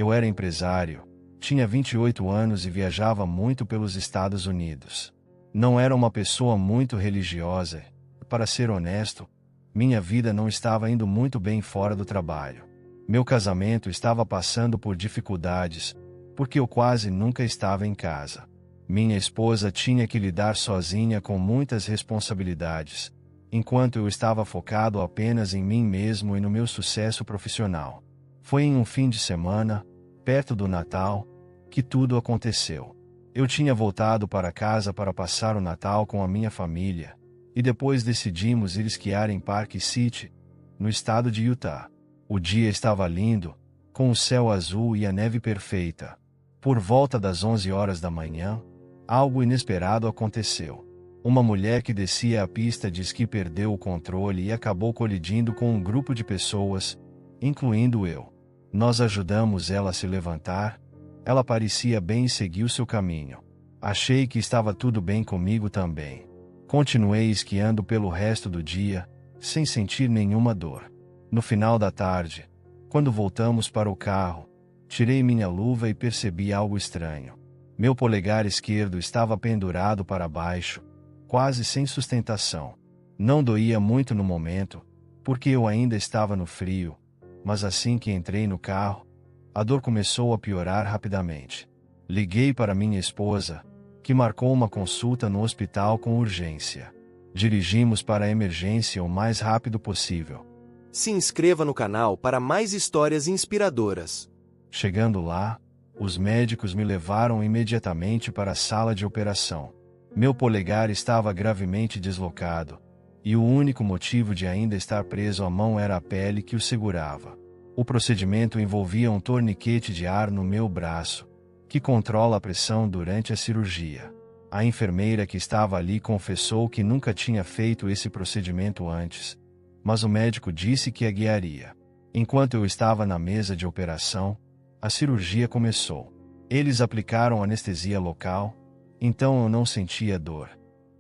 Eu era empresário, tinha 28 anos e viajava muito pelos Estados Unidos. Não era uma pessoa muito religiosa. Para ser honesto, minha vida não estava indo muito bem fora do trabalho. Meu casamento estava passando por dificuldades, porque eu quase nunca estava em casa. Minha esposa tinha que lidar sozinha com muitas responsabilidades, enquanto eu estava focado apenas em mim mesmo e no meu sucesso profissional. Foi em um fim de semana, perto do Natal, que tudo aconteceu. Eu tinha voltado para casa para passar o Natal com a minha família, e depois decidimos ir esquiar em Park City, no estado de Utah. O dia estava lindo, com o céu azul e a neve perfeita. Por volta das 11 horas da manhã, algo inesperado aconteceu. Uma mulher que descia a pista de esqui perdeu o controle e acabou colidindo com um grupo de pessoas, incluindo eu. Nós ajudamos ela a se levantar. Ela parecia bem e seguiu seu caminho. Achei que estava tudo bem comigo também. Continuei esquiando pelo resto do dia, sem sentir nenhuma dor. No final da tarde, quando voltamos para o carro, tirei minha luva e percebi algo estranho. Meu polegar esquerdo estava pendurado para baixo, quase sem sustentação. Não doía muito no momento, porque eu ainda estava no frio, mas assim que entrei no carro, a dor começou a piorar rapidamente. Liguei para minha esposa, que marcou uma consulta no hospital com urgência. Dirigimos para a emergência o mais rápido possível. Se inscreva no canal para mais histórias inspiradoras. Chegando lá, os médicos me levaram imediatamente para a sala de operação. Meu polegar estava gravemente deslocado, e o único motivo de ainda estar preso à mão era a pele que o segurava. O procedimento envolvia um torniquete de ar no meu braço, que controla a pressão durante a cirurgia. A enfermeira que estava ali confessou que nunca tinha feito esse procedimento antes, mas o médico disse que a guiaria. Enquanto eu estava na mesa de operação, a cirurgia começou. Eles aplicaram anestesia local, então eu não sentia dor.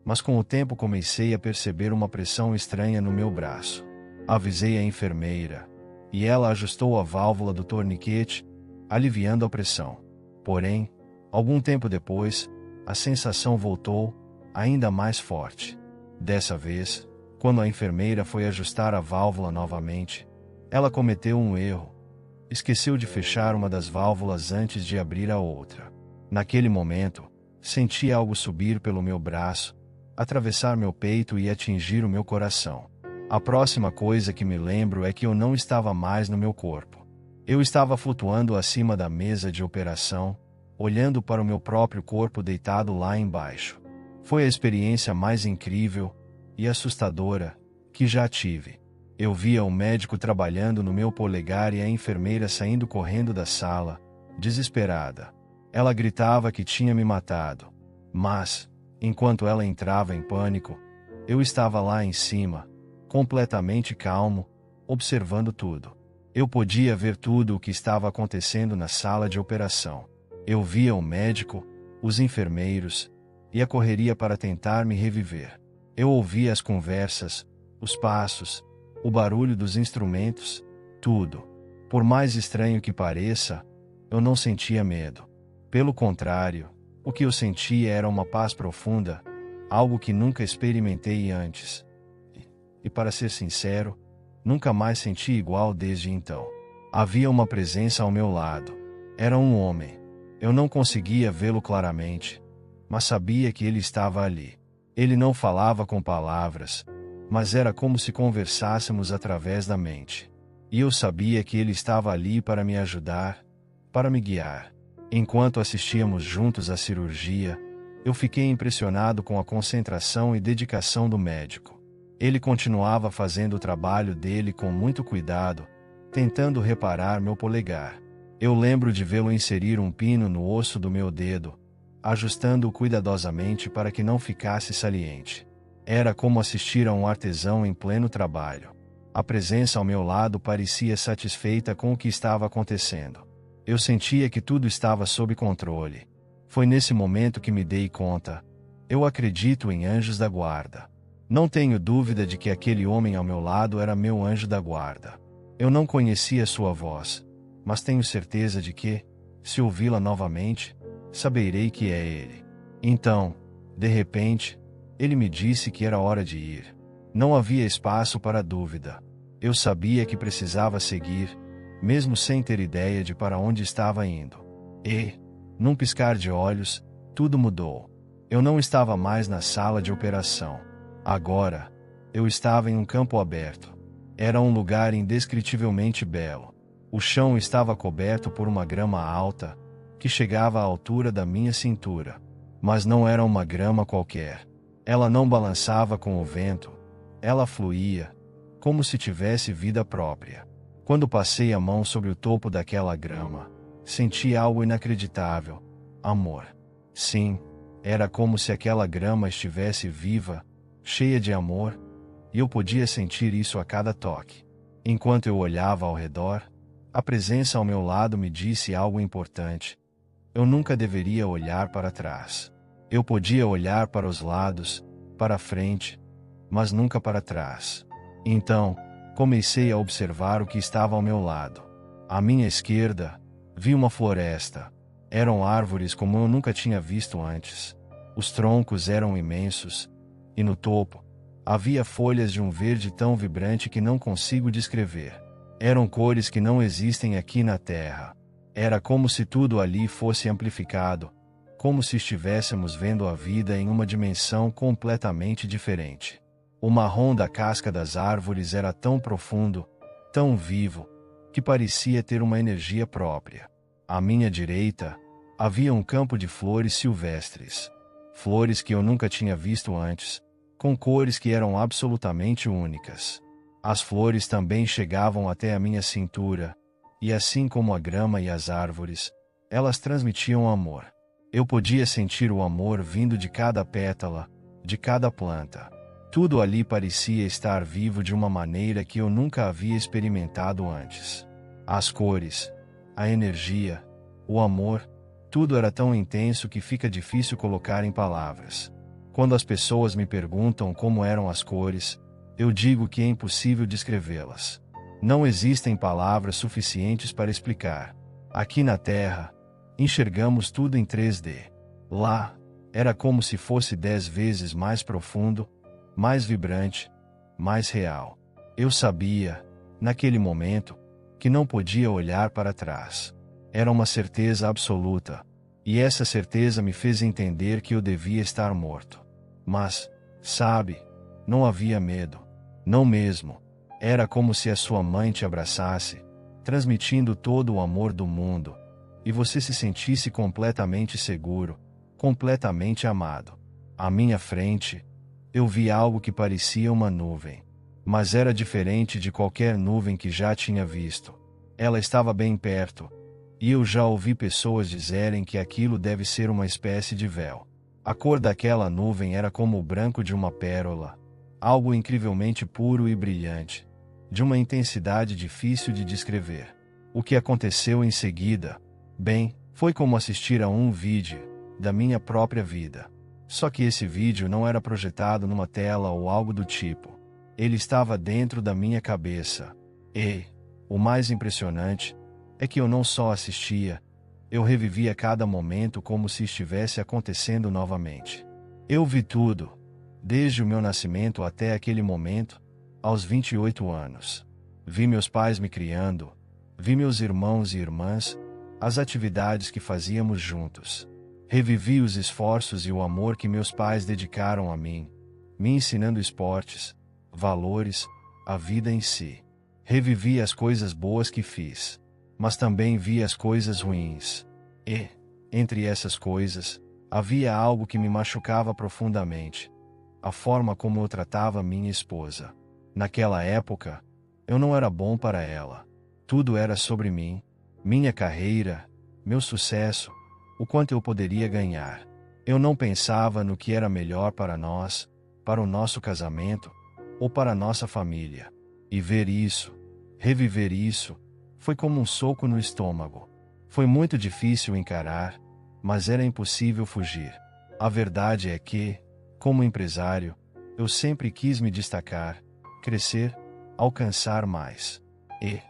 Mas com o tempo comecei a perceber uma pressão estranha no meu braço. Avisei a enfermeira, e ela ajustou a válvula do torniquete, aliviando a pressão. Porém, algum tempo depois, a sensação voltou, ainda mais forte. Dessa vez, quando a enfermeira foi ajustar a válvula novamente, ela cometeu um erro. Esqueceu de fechar uma das válvulas antes de abrir a outra. Naquele momento, senti algo subir pelo meu braço, atravessar meu peito e atingir o meu coração. A próxima coisa que me lembro é que eu não estava mais no meu corpo. Eu estava flutuando acima da mesa de operação, olhando para o meu próprio corpo deitado lá embaixo. Foi a experiência mais incrível e assustadora que já tive. Eu via o médico trabalhando no meu polegar e a enfermeira saindo correndo da sala, desesperada. Ela gritava que tinha me matado. Mas, enquanto ela entrava em pânico, eu estava lá em cima, completamente calmo, observando tudo. Eu podia ver tudo o que estava acontecendo na sala de operação. Eu via o médico, os enfermeiros, e a correria para tentar me reviver. Eu ouvia as conversas, os passos, o barulho dos instrumentos, tudo. Por mais estranho que pareça, eu não sentia medo. Pelo contrário, o que eu sentia era uma paz profunda, algo que nunca experimentei antes. E para ser sincero, nunca mais senti igual desde então. Havia uma presença ao meu lado. Era um homem. Eu não conseguia vê-lo claramente, mas sabia que ele estava ali. Ele não falava com palavras, mas era como se conversássemos através da mente. E eu sabia que ele estava ali para me ajudar, para me guiar. Enquanto assistíamos juntos à cirurgia, eu fiquei impressionado com a concentração e dedicação do médico. Ele continuava fazendo o trabalho dele com muito cuidado, tentando reparar meu polegar. Eu lembro de vê-lo inserir um pino no osso do meu dedo, ajustando-o cuidadosamente para que não ficasse saliente. Era como assistir a um artesão em pleno trabalho. A presença ao meu lado parecia satisfeita com o que estava acontecendo. Eu sentia que tudo estava sob controle. Foi nesse momento que me dei conta. Eu acredito em anjos da guarda. Não tenho dúvida de que aquele homem ao meu lado era meu anjo da guarda. Eu não conhecia sua voz, mas tenho certeza de que, se ouvi-la novamente, saberei que é ele. Então, de repente, ele me disse que era hora de ir. Não havia espaço para dúvida. Eu sabia que precisava seguir, mesmo sem ter ideia de para onde estava indo. E, num piscar de olhos, tudo mudou. Eu não estava mais na sala de operação. Agora, eu estava em um campo aberto. Era um lugar indescritivelmente belo. O chão estava coberto por uma grama alta, que chegava à altura da minha cintura. Mas não era uma grama qualquer. Ela não balançava com o vento. Ela fluía, como se tivesse vida própria. Quando passei a mão sobre o topo daquela grama, senti algo inacreditável. Amor. Sim, era como se aquela grama estivesse viva, cheia de amor, e eu podia sentir isso a cada toque. Enquanto eu olhava ao redor, a presença ao meu lado me disse algo importante. Eu nunca deveria olhar para trás. Eu podia olhar para os lados, para a frente, mas nunca para trás. Então, comecei a observar o que estava ao meu lado. À minha esquerda, vi uma floresta. Eram árvores como eu nunca tinha visto antes. Os troncos eram imensos, e no topo, havia folhas de um verde tão vibrante que não consigo descrever. Eram cores que não existem aqui na Terra. Era como se tudo ali fosse amplificado, como se estivéssemos vendo a vida em uma dimensão completamente diferente. O marrom da casca das árvores era tão profundo, tão vivo, que parecia ter uma energia própria. À minha direita, havia um campo de flores silvestres. Flores que eu nunca tinha visto antes, com cores que eram absolutamente únicas. As flores também chegavam até a minha cintura, e assim como a grama e as árvores, elas transmitiam amor. Eu podia sentir o amor vindo de cada pétala, de cada planta. Tudo ali parecia estar vivo de uma maneira que eu nunca havia experimentado antes. As cores, a energia, o amor, tudo era tão intenso que fica difícil colocar em palavras. Quando as pessoas me perguntam como eram as cores, eu digo que é impossível descrevê-las. Não existem palavras suficientes para explicar. Aqui na Terra, enxergamos tudo em 3D. Lá, era como se fosse 10 vezes mais profundo, mais vibrante, mais real. Eu sabia, naquele momento, que não podia olhar para trás. Era uma certeza absoluta, e essa certeza me fez entender que eu devia estar morto. Mas, sabe, não havia medo. Não mesmo. Era como se a sua mãe te abraçasse, transmitindo todo o amor do mundo, e você se sentisse completamente seguro, completamente amado. À minha frente, eu vi algo que parecia uma nuvem, mas era diferente de qualquer nuvem que já tinha visto. Ela estava bem perto, e eu já ouvi pessoas dizerem que aquilo deve ser uma espécie de véu. A cor daquela nuvem era como o branco de uma pérola, algo incrivelmente puro e brilhante, de uma intensidade difícil de descrever. O que aconteceu em seguida, bem, foi como assistir a um vídeo da minha própria vida. Só que esse vídeo não era projetado numa tela ou algo do tipo. Ele estava dentro da minha cabeça. E, o mais impressionante, é que eu não só assistia, eu revivia cada momento como se estivesse acontecendo novamente. Eu vi tudo, desde o meu nascimento até aquele momento, aos 28 anos. Vi meus pais me criando, vi meus irmãos e irmãs, as atividades que fazíamos juntos. Revivi os esforços e o amor que meus pais dedicaram a mim, me ensinando esportes, valores, a vida em si. Revivi as coisas boas que fiz, mas também vi as coisas ruins. E, entre essas coisas, havia algo que me machucava profundamente: a forma como eu tratava minha esposa. Naquela época, eu não era bom para ela. Tudo era sobre mim, minha carreira, meu sucesso, o quanto eu poderia ganhar. Eu não pensava no que era melhor para nós, para o nosso casamento, ou para nossa família. E ver isso, reviver isso, foi como um soco no estômago. Foi muito difícil encarar, mas era impossível fugir. A verdade é que, como empresário, eu sempre quis me destacar, crescer, alcançar mais. E,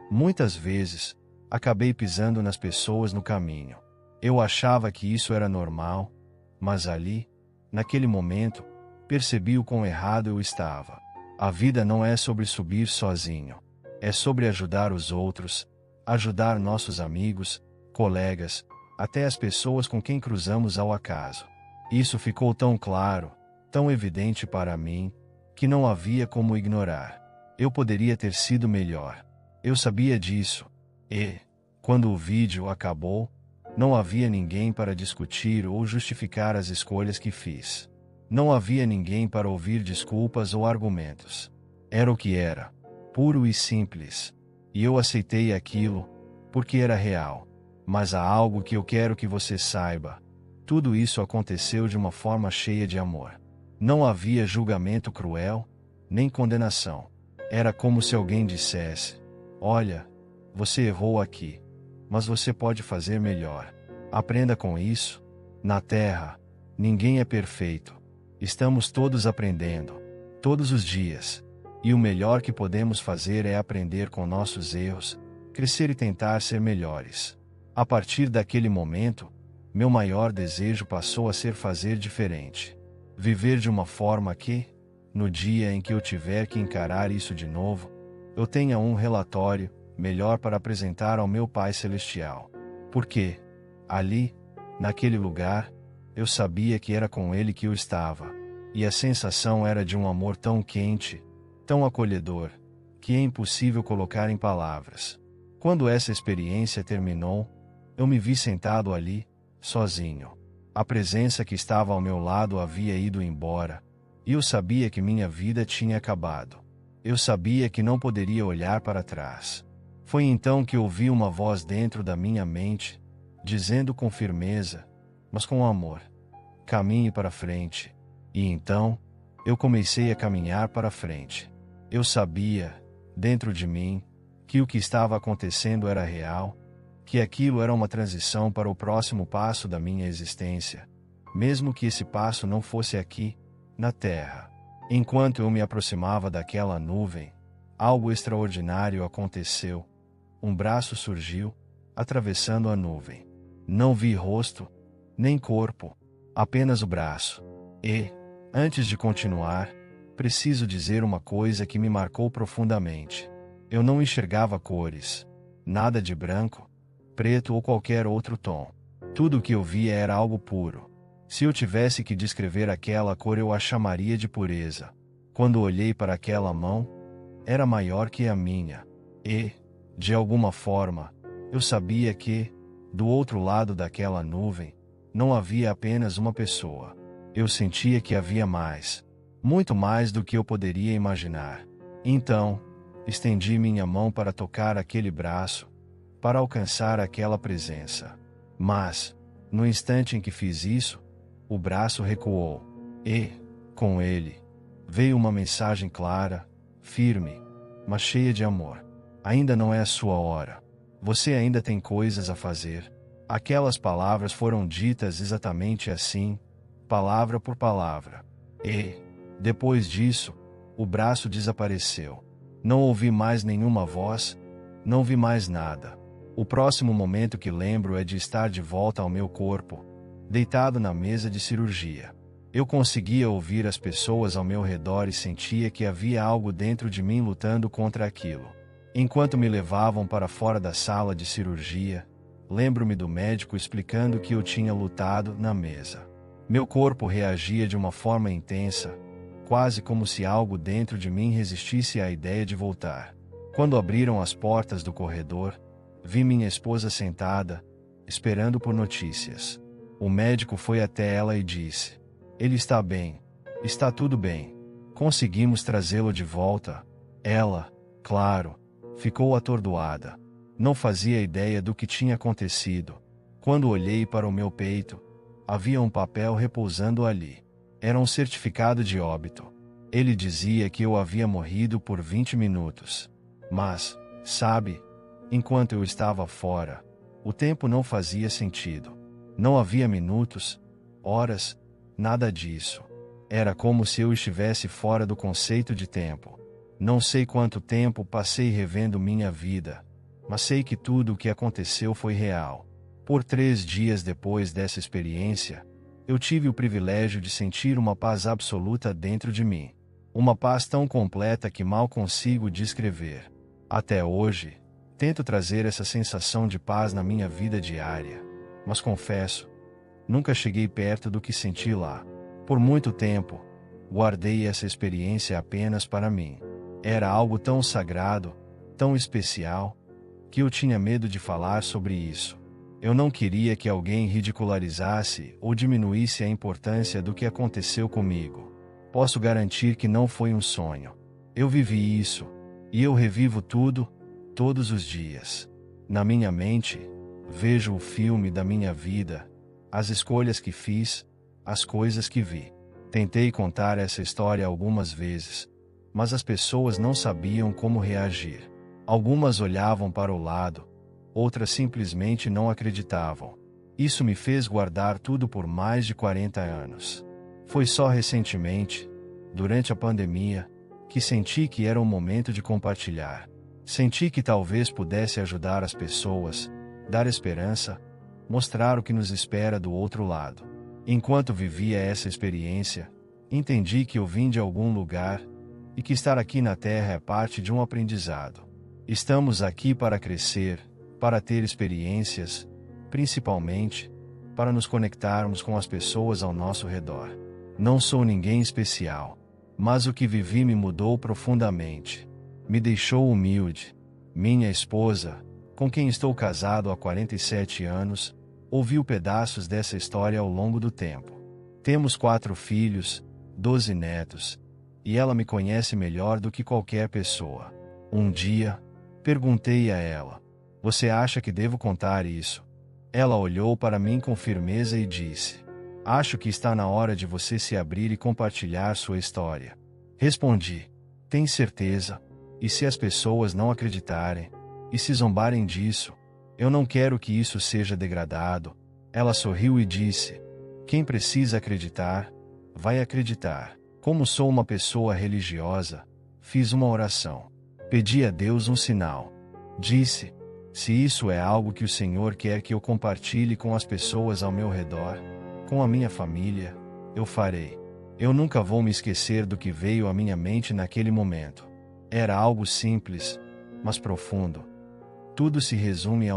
muitas vezes, Acabei pisando nas pessoas no caminho. Eu achava que isso era normal, mas ali, naquele momento, percebi o quão errado eu estava. A vida não é sobre subir sozinho. É sobre ajudar os outros, ajudar nossos amigos, colegas, até as pessoas com quem cruzamos ao acaso. Isso ficou tão claro, tão evidente para mim, que não havia como ignorar. Eu poderia ter sido melhor. Eu sabia disso. E, quando o vídeo acabou, não havia ninguém para discutir ou justificar as escolhas que fiz. Não havia ninguém para ouvir desculpas ou argumentos. Era o que era, puro e simples. E eu aceitei aquilo, porque era real. Mas há algo que eu quero que você saiba. Tudo isso aconteceu de uma forma cheia de amor. Não havia julgamento cruel, nem condenação. Era como se alguém dissesse: olha, você errou aqui, mas você pode fazer melhor. Aprenda com isso. Na Terra, ninguém é perfeito. Estamos todos aprendendo, todos os dias. E o melhor que podemos fazer é aprender com nossos erros, crescer e tentar ser melhores. A partir daquele momento, meu maior desejo passou a ser fazer diferente. Viver de uma forma que, no dia em que eu tiver que encarar isso de novo, eu tenha um relatório melhor para apresentar ao meu Pai Celestial. Porque, ali, naquele lugar, eu sabia que era com Ele que eu estava, e a sensação era de um amor tão quente, tão acolhedor, que é impossível colocar em palavras. Quando essa experiência terminou, eu me vi sentado ali, sozinho. A presença que estava ao meu lado havia ido embora, e eu sabia que minha vida tinha acabado. Eu sabia que não poderia olhar para trás. Foi então que ouvi uma voz dentro da minha mente, dizendo com firmeza, mas com amor: caminhe para frente. E então, eu comecei a caminhar para frente. Eu sabia, dentro de mim, que o que estava acontecendo era real, que aquilo era uma transição para o próximo passo da minha existência, mesmo que esse passo não fosse aqui, na Terra. Enquanto eu me aproximava daquela nuvem, algo extraordinário aconteceu. Um braço surgiu, atravessando a nuvem. Não vi rosto, nem corpo, apenas o braço. E, antes de continuar, preciso dizer uma coisa que me marcou profundamente. Eu não enxergava cores, nada de branco, preto ou qualquer outro tom. Tudo o que eu via era algo puro. Se eu tivesse que descrever aquela cor, eu a chamaria de pureza. Quando olhei para aquela mão, era maior que a minha. E, de alguma forma, eu sabia que, do outro lado daquela nuvem, não havia apenas uma pessoa. Eu sentia que havia mais, muito mais do que eu poderia imaginar. Então, estendi minha mão para tocar aquele braço, para alcançar aquela presença. Mas, no instante em que fiz isso, o braço recuou. E, com ele, veio uma mensagem clara, firme, mas cheia de amor. Ainda não é a sua hora. Você ainda tem coisas a fazer. Aquelas palavras foram ditas exatamente assim, palavra por palavra. E, depois disso, o braço desapareceu. Não ouvi mais nenhuma voz, não vi mais nada. O próximo momento que lembro é de estar de volta ao meu corpo, deitado na mesa de cirurgia. Eu conseguia ouvir as pessoas ao meu redor e sentia que havia algo dentro de mim lutando contra aquilo. Enquanto me levavam para fora da sala de cirurgia, lembro-me do médico explicando que eu tinha lutado na mesa. Meu corpo reagia de uma forma intensa, quase como se algo dentro de mim resistisse à ideia de voltar. Quando abriram as portas do corredor, vi minha esposa sentada, esperando por notícias. O médico foi até ela e disse: ele está bem. Está tudo bem. Conseguimos trazê-lo de volta. Ela, claro, ficou atordoada. Não fazia ideia do que tinha acontecido. Quando olhei para o meu peito, havia um papel repousando ali. Era um certificado de óbito. Ele dizia que eu havia morrido por 20 minutos. Mas, sabe, enquanto eu estava fora, o tempo não fazia sentido. Não havia minutos, horas, nada disso. Era como se eu estivesse fora do conceito de tempo. Não sei quanto tempo passei revendo minha vida, mas sei que tudo o que aconteceu foi real. Por 3 dias depois dessa experiência, eu tive o privilégio de sentir uma paz absoluta dentro de mim. Uma paz tão completa que mal consigo descrever. Até hoje, tento trazer essa sensação de paz na minha vida diária, mas confesso, nunca cheguei perto do que senti lá. Por muito tempo, guardei essa experiência apenas para mim. Era algo tão sagrado, tão especial, que eu tinha medo de falar sobre isso. Eu não queria que alguém ridicularizasse ou diminuísse a importância do que aconteceu comigo. Posso garantir que não foi um sonho. Eu vivi isso, e eu revivo tudo, todos os dias. Na minha mente, vejo o filme da minha vida, as escolhas que fiz, as coisas que vi. Tentei contar essa história algumas vezes, mas as pessoas não sabiam como reagir. Algumas olhavam para o lado, outras simplesmente não acreditavam. Isso me fez guardar tudo por mais de 40 anos. Foi só recentemente, durante a pandemia, que senti que era o momento de compartilhar. Senti que talvez pudesse ajudar as pessoas, dar esperança, mostrar o que nos espera do outro lado. Enquanto vivia essa experiência, entendi que eu vim de algum lugar e que estar aqui na Terra é parte de um aprendizado. Estamos aqui para crescer, para ter experiências, principalmente, para nos conectarmos com as pessoas ao nosso redor. Não sou ninguém especial, mas o que vivi me mudou profundamente. Me deixou humilde. Minha esposa, com quem estou casado há 47 anos, ouviu pedaços dessa história ao longo do tempo. Temos 4 filhos, 12 netos, e ela me conhece melhor do que qualquer pessoa. Um dia, perguntei a ela: "Você acha que devo contar isso?" Ela olhou para mim com firmeza e disse: "Acho que está na hora de você se abrir e compartilhar sua história." Respondi: "Tem certeza? E se as pessoas não acreditarem? E se zombarem disso? Eu não quero que isso seja degradado." Ela sorriu e disse: "Quem precisa acreditar, vai acreditar." Como sou uma pessoa religiosa, fiz uma oração. Pedi a Deus um sinal. Disse: "Se isso é algo que o Senhor quer que eu compartilhe com as pessoas ao meu redor, com a minha família, eu farei." Eu nunca vou me esquecer do que veio à minha mente naquele momento. Era algo simples, mas profundo. Tudo se resume a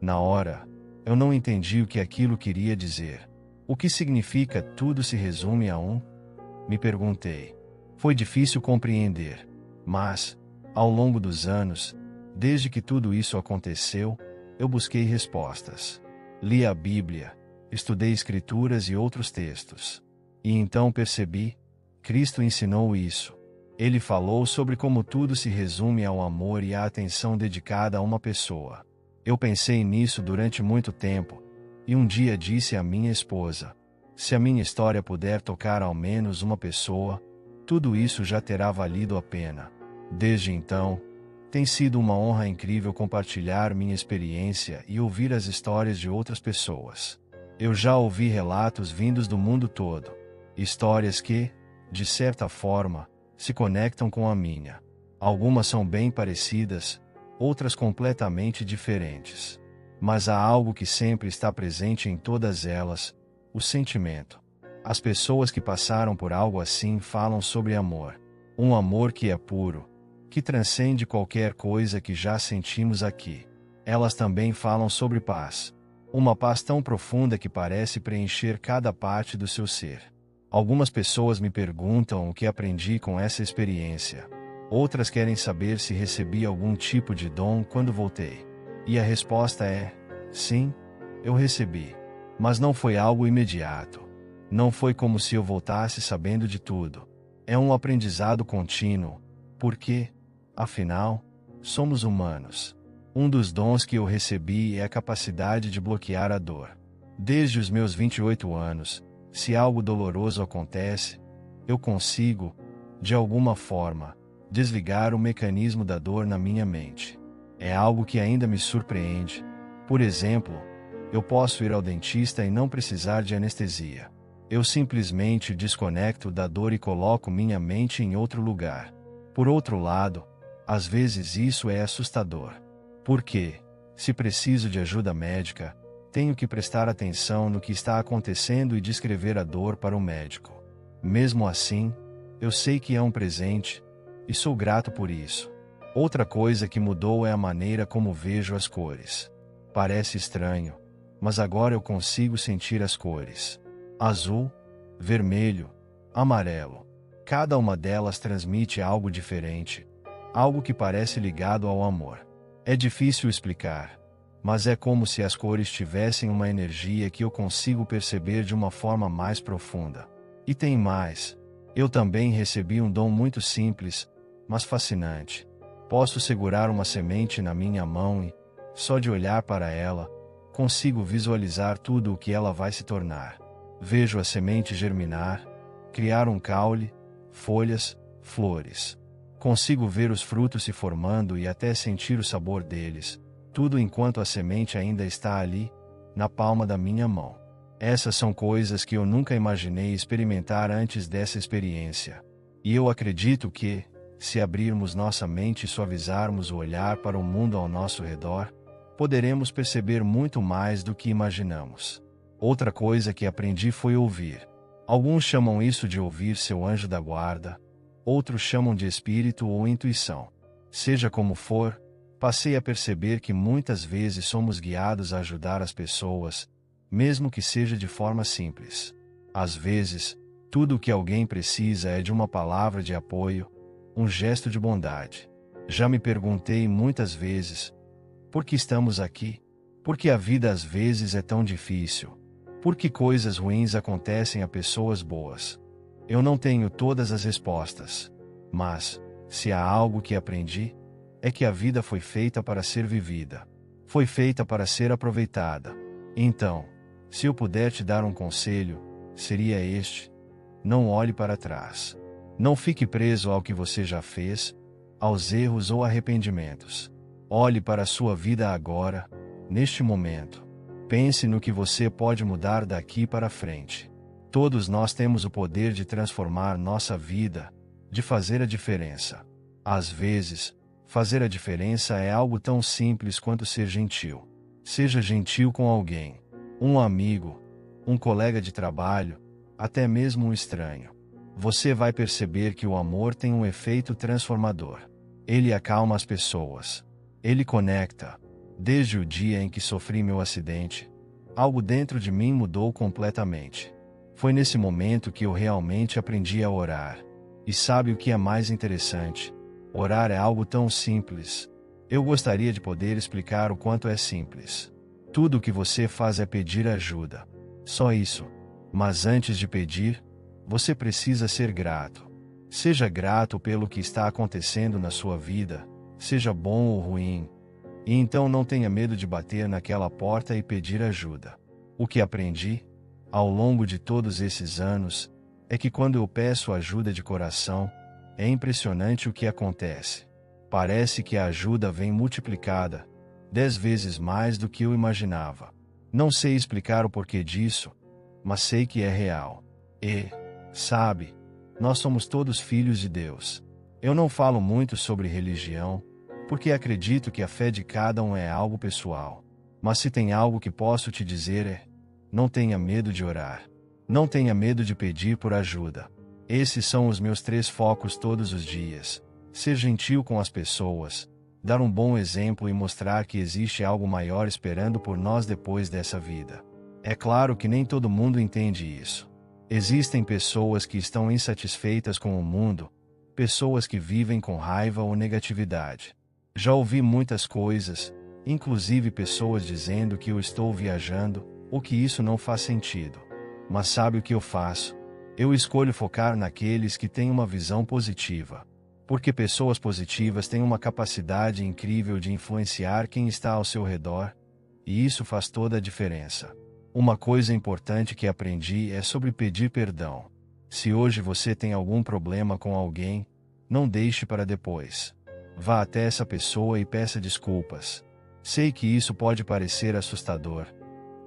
na hora, eu não entendi o que aquilo queria dizer. O que significa tudo se resume a Me perguntei. Foi difícil compreender, mas, ao longo dos anos, desde que tudo isso aconteceu, eu busquei respostas. Li a Bíblia, estudei escrituras e outros textos. E então percebi, Cristo ensinou isso. Ele falou sobre como tudo se resume ao amor e à atenção dedicada a uma pessoa. Eu pensei nisso durante muito tempo, e um dia disse à minha esposa: "Se a minha história puder tocar ao menos uma pessoa, tudo isso já terá valido a pena." Desde então, tem sido uma honra incrível compartilhar minha experiência e ouvir as histórias de outras pessoas. Eu já ouvi relatos vindos do mundo todo, histórias que, de certa forma, se conectam com a minha. Algumas são bem parecidas, outras completamente diferentes. Mas há algo que sempre está presente em todas elas: o sentimento. As pessoas que passaram por algo assim falam sobre amor. Um amor que é puro, que transcende qualquer coisa que já sentimos aqui. Elas também falam sobre paz. Uma paz tão profunda que parece preencher cada parte do seu ser. Algumas pessoas me perguntam o que aprendi com essa experiência. Outras querem saber se recebi algum tipo de dom quando voltei. E a resposta é: sim, eu recebi. Mas não foi algo imediato. Não foi como se eu voltasse sabendo de tudo. É um aprendizado contínuo, porque, afinal, somos humanos. Um dos dons que eu recebi é a capacidade de bloquear a dor. Desde os meus 28 anos, se algo doloroso acontece, eu consigo, de alguma forma, desligar o mecanismo da dor na minha mente. É algo que ainda me surpreende. Por exemplo, eu posso ir ao dentista e não precisar de anestesia. Eu simplesmente desconecto da dor e coloco minha mente em outro lugar. Por outro lado, às vezes isso é assustador. Porque, se preciso de ajuda médica, tenho que prestar atenção no que está acontecendo e descrever a dor para o médico. Mesmo assim, eu sei que é um presente, e sou grato por isso. Outra coisa que mudou é a maneira como vejo as cores. Parece estranho, mas agora eu consigo sentir as cores. Azul, vermelho, amarelo. Cada uma delas transmite algo diferente, algo que parece ligado ao amor. É difícil explicar, mas é como se as cores tivessem uma energia que eu consigo perceber de uma forma mais profunda. E tem mais. Eu também recebi um dom muito simples, mas fascinante. Posso segurar uma semente na minha mão e, só de olhar para ela, consigo visualizar tudo o que ela vai se tornar. Vejo a semente germinar, criar um caule, folhas, flores. Consigo ver os frutos se formando e até sentir o sabor deles, tudo enquanto a semente ainda está ali, na palma da minha mão. Essas são coisas que eu nunca imaginei experimentar antes dessa experiência. E eu acredito que, se abrirmos nossa mente e suavizarmos o olhar para o mundo ao nosso redor, poderemos perceber muito mais do que imaginamos. Outra coisa que aprendi foi ouvir. Alguns chamam isso de ouvir seu anjo da guarda, outros chamam de espírito ou intuição. Seja como for, passei a perceber que muitas vezes somos guiados a ajudar as pessoas, mesmo que seja de forma simples. Às vezes, tudo o que alguém precisa é de uma palavra de apoio, um gesto de bondade. Já me perguntei muitas vezes, por que estamos aqui? Por que a vida às vezes é tão difícil? Por que coisas ruins acontecem a pessoas boas? Eu não tenho todas as respostas, mas, se há algo que aprendi, é que a vida foi feita para ser vivida. Foi feita para ser aproveitada. Então, se eu puder te dar um conselho, seria este: não olhe para trás. Não fique preso ao que você já fez, aos erros ou arrependimentos. Olhe para a sua vida agora, neste momento. Pense no que você pode mudar daqui para frente. Todos nós temos o poder de transformar nossa vida, de fazer a diferença. Às vezes, fazer a diferença é algo tão simples quanto ser gentil. Seja gentil com alguém, um amigo, um colega de trabalho, até mesmo um estranho. Você vai perceber que o amor tem um efeito transformador. Ele acalma as pessoas. Ele conecta. Desde o dia em que sofri meu acidente, algo dentro de mim mudou completamente. Foi nesse momento que eu realmente aprendi a orar. E sabe o que é mais interessante? Orar é algo tão simples. Eu gostaria de poder explicar o quanto é simples. Tudo o que você faz é pedir ajuda. Só isso. Mas antes de pedir, você precisa ser grato. Seja grato pelo que está acontecendo na sua vida, seja bom ou ruim. E então não tenha medo de bater naquela porta e pedir ajuda. O que aprendi, ao longo de todos esses anos, é que quando eu peço ajuda de coração, é impressionante o que acontece. Parece que a ajuda vem multiplicada, 10 vezes mais do que eu imaginava. Não sei explicar o porquê disso, mas sei que é real. E, sabe, nós somos todos filhos de Deus. Eu não falo muito sobre religião, porque acredito que a fé de cada um é algo pessoal. Mas se tem algo que posso te dizer é: não tenha medo de orar. Não tenha medo de pedir por ajuda. Esses são os meus 3 focos todos os dias. Ser gentil com as pessoas, dar um bom exemplo e mostrar que existe algo maior esperando por nós depois dessa vida. É claro que nem todo mundo entende isso. Existem pessoas que estão insatisfeitas com o mundo, pessoas que vivem com raiva ou negatividade. Já ouvi muitas coisas, inclusive pessoas dizendo que eu estou viajando, ou que isso não faz sentido. Mas sabe o que eu faço? Eu escolho focar naqueles que têm uma visão positiva. Porque pessoas positivas têm uma capacidade incrível de influenciar quem está ao seu redor, e isso faz toda a diferença. Uma coisa importante que aprendi é sobre pedir perdão. Se hoje você tem algum problema com alguém, não deixe para depois. Vá até essa pessoa e peça desculpas. Sei que isso pode parecer assustador,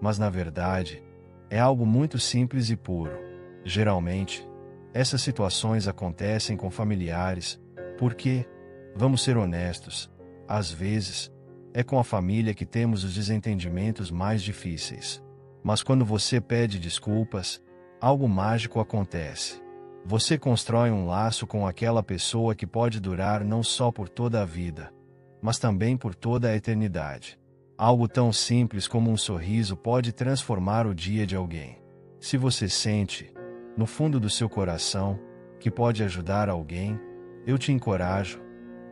mas na verdade, é algo muito simples e puro. Geralmente, essas situações acontecem com familiares, porque, vamos ser honestos, às vezes, É com a família que temos os desentendimentos mais difíceis. Mas quando você pede desculpas, algo mágico acontece. Você constrói um laço com aquela pessoa que pode durar não só por toda a vida, mas também por toda a eternidade. Algo tão simples como um sorriso pode transformar o dia de alguém. Se você sente, no fundo do seu coração, que pode ajudar alguém, eu te encorajo.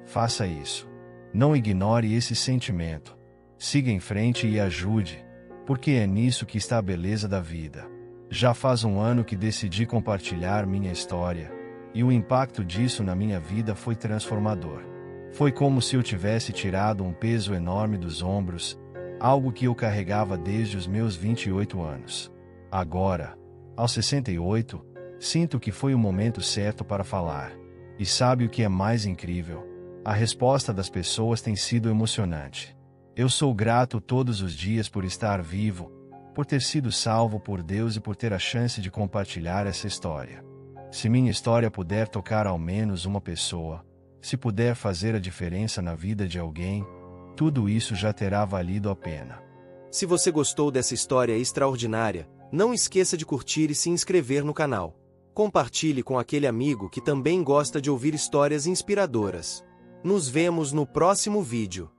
Faça isso. Não ignore esse sentimento. Siga em frente e ajude, porque é nisso que está a beleza da vida. Já faz um ano que decidi compartilhar minha história, e o impacto disso na minha vida foi transformador. Foi como se eu tivesse tirado um peso enorme dos ombros, algo que eu carregava desde os meus 28 anos. Agora, aos 68, sinto que foi o momento certo para falar. E sabe o que é mais incrível? A resposta das pessoas tem sido emocionante. Eu sou grato todos os dias por estar vivo, por ter sido salvo por Deus e por ter a chance de compartilhar essa história. Se minha história puder tocar ao menos uma pessoa, se puder fazer a diferença na vida de alguém, tudo isso já terá valido a pena. Se você gostou dessa história extraordinária, não esqueça de curtir e se inscrever no canal. Compartilhe com aquele amigo que também gosta de ouvir histórias inspiradoras. Nos vemos no próximo vídeo.